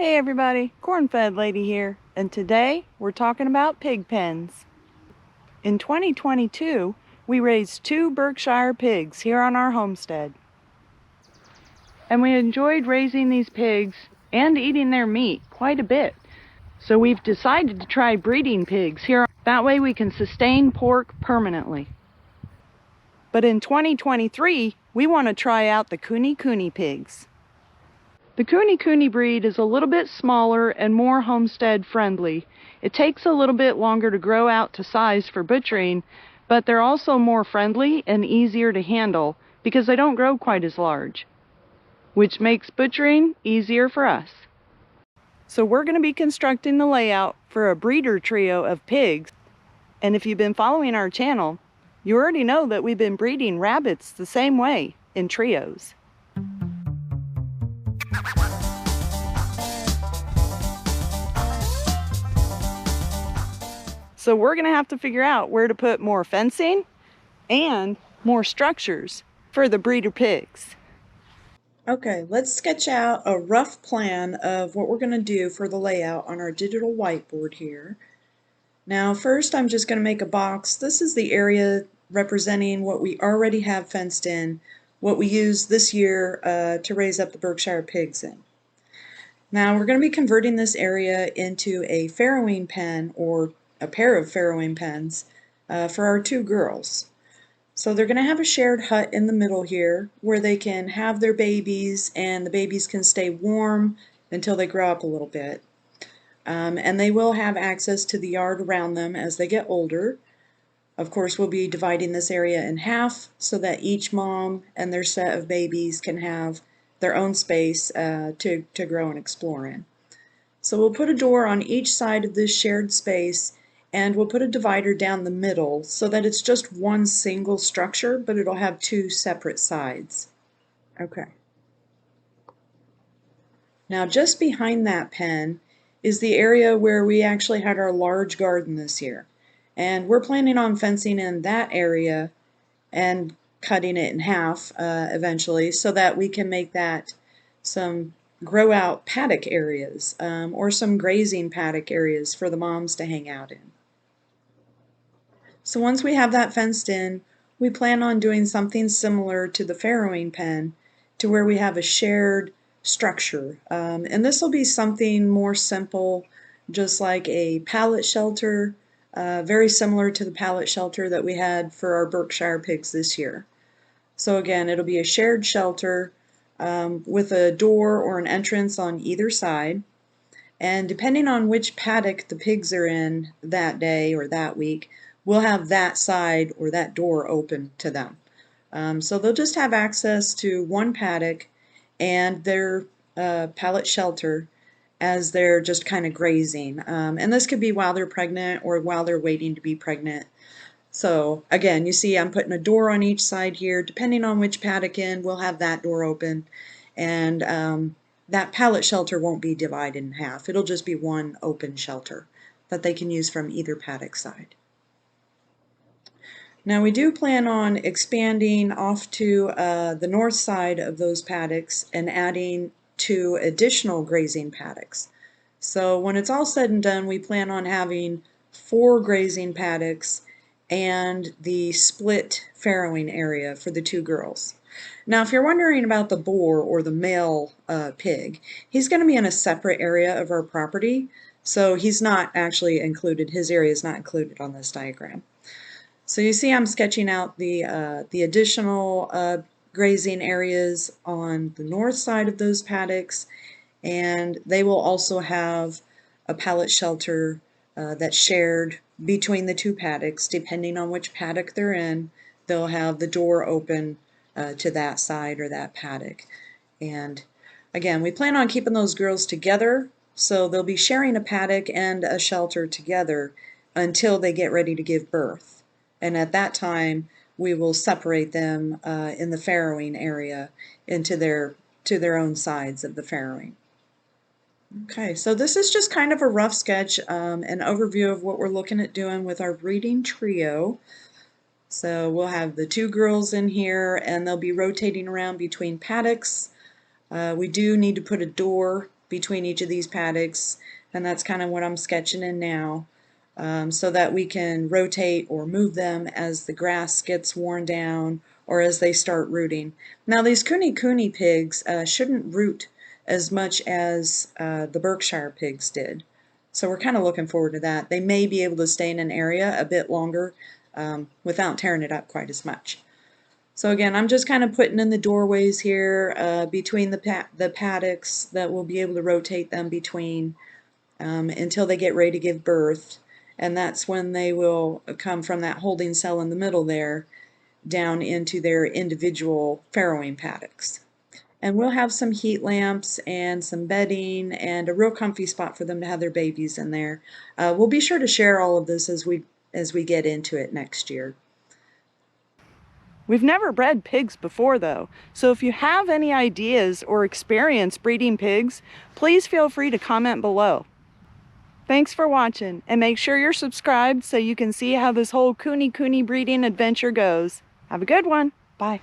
Hey everybody, Corn-Fed Lady here, and today we're talking about pig pens. In 2022, we raised 2 Berkshire pigs here on our homestead. And we enjoyed raising these pigs and eating their meat quite a bit. So we've decided to try breeding pigs here. That way we can sustain pork permanently. But in 2023, we want to try out the Kunekune pigs. The Kunekune breed is a little bit smaller and more homestead friendly. It takes a little bit longer to grow out to size for butchering, but they're also more friendly and easier to handle because they don't grow quite as large, which makes butchering easier for us. So we're going to be constructing the layout for a breeder trio of pigs. And if you've been following our channel, you already know that we've been breeding rabbits the same way in trios. So we're going to have to figure out where to put more fencing and more structures for the breeder pigs. Okay, let's sketch out a rough plan of what we're going to do for the layout on our digital whiteboard here. Now first I'm just going to make a box. This is the area representing what we already have fenced in, what we used this year to raise up the Berkshire pigs in. Now we're going to be converting this area into a farrowing pen or a pair of farrowing pens for our 2 girls. So they're going to have a shared hut in the middle here where they can have their babies and the babies can stay warm until they grow up a little bit. And they will have access to the yard around them as they get older. Of course, we'll be dividing this area in half so that each mom and their set of babies can have their own space to grow and explore in. So we'll put a door on each side of this shared space, and we'll put a divider down the middle so that it's just one single structure, but it'll have 2 separate sides. Okay. Now just behind that pen is the area where we actually had our large garden this year. And we're planning on fencing in that area and cutting it in half eventually so that we can make that some grow out paddock areas or some grazing paddock areas for the moms to hang out in. So once we have that fenced in, we plan on doing something similar to the farrowing pen to where we have a shared structure. And this will be something more simple, just like a pallet shelter, very similar to the pallet shelter that we had for our Berkshire pigs this year. So again, it'll be a shared shelter with a door or an entrance on either side. And depending on which paddock the pigs are in that day or that week, we'll have that side or that door open to them. So they'll just have access to one paddock and their pallet shelter as they're just kind of grazing. And this could be while they're pregnant or while they're waiting to be pregnant. So again, you see I'm putting a door on each side here. Depending on which paddock in, we'll have that door open. And that pallet shelter won't be divided in half. It'll just be one open shelter that they can use from either paddock side. Now we do plan on expanding off to the north side of those paddocks and adding 2 additional grazing paddocks. So when it's all said and done, we plan on having 4 grazing paddocks and the split farrowing area for the 2 girls. Now if you're wondering about the boar or the male pig, he's going to be in a separate area of our property, so he's not actually included, his area is not included on this diagram. So you see I'm sketching out the additional grazing areas on the north side of those paddocks, and they will also have a pallet shelter that's shared between the 2 paddocks. Depending on which paddock they're in, they'll have the door open to that side or that paddock. And again, we plan on keeping those girls together, so they'll be sharing a paddock and a shelter together until they get ready to give birth. And at that time, we will separate them in the farrowing area into their own sides of the farrowing. Okay, so this is just kind of a rough sketch, an overview of what we're looking at doing with our breeding trio. So we'll have the 2 girls in here, and they'll be rotating around between paddocks. We do need to put a door between each of these paddocks, and that's kind of what I'm sketching in now, so that we can rotate or move them as the grass gets worn down or as they start rooting. Now these Kunekune pigs shouldn't root as much as the Berkshire pigs did. So we're kind of looking forward to that. They may be able to stay in an area a bit longer without tearing it up quite as much. So again, I'm just kind of putting in the doorways here between the paddocks that we'll be able to rotate them between until they get ready to give birth. And that's when they will come from that holding cell in the middle there down into their individual farrowing paddocks. And we'll have some heat lamps and some bedding and a real comfy spot for them to have their babies in there. We'll be sure to share all of this as we get into it next year. We've never bred pigs before though, so if you have any ideas or experience breeding pigs, please feel free to comment below. Thanks for watching, and make sure you're subscribed so you can see how this whole Kunekune breeding adventure goes. Have a good one. Bye.